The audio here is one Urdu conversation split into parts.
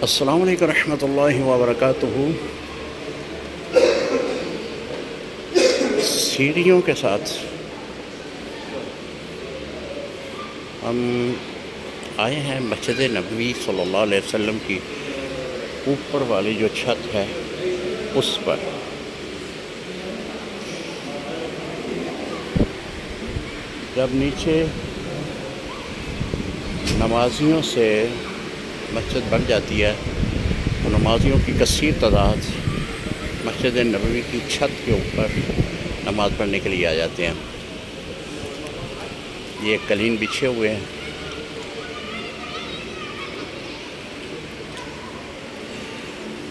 السلام علیکم ورحمۃ اللہ وبرکاتہ۔ سیڑھیوں کے ساتھ ہم آئے ہیں مسجد نبوی صلی اللہ علیہ وسلم کی اوپر والی جو چھت ہے اس پر۔ جب نیچے نمازیوں سے مسجد بن جاتی ہے تو نمازیوں کی کثیر تعداد مسجد نبوی کی چھت کے اوپر نماز پڑھنے کے لیے آ جاتے ہیں۔ یہ قالین بچھے ہوئے ہیں۔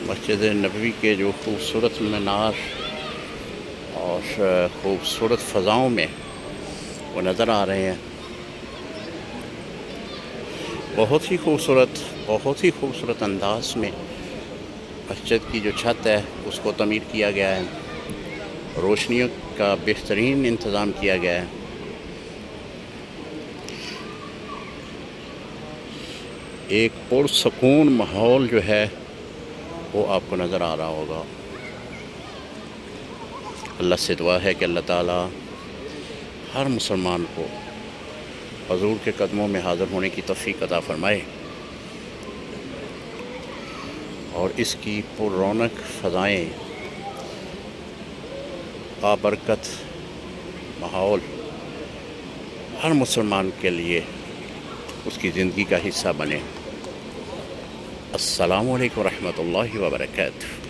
مسجد نبوی کے جو خوبصورت مینار اور خوبصورت فضاؤں میں وہ نظر آ رہے ہیں۔ بہت ہی خوبصورت انداز میں مسجد کی جو چھت ہے اس کو تعمیر کیا گیا ہے۔ روشنیوں کا بہترین انتظام کیا گیا ہے۔ ایک پرسکون ماحول جو ہے وہ آپ کو نظر آ رہا ہوگا۔ اللہ سے دعا ہے کہ اللہ تعالیٰ ہر مسلمان کو حضور کے قدموں میں حاضر ہونے کی توفیق عطا فرمائے اور اس کی پر رونق فضائیں، بابرکت ماحول ہر مسلمان کے لیے اس کی زندگی کا حصہ بنے۔ السلام علیکم ورحمۃ اللہ وبرکاتہ۔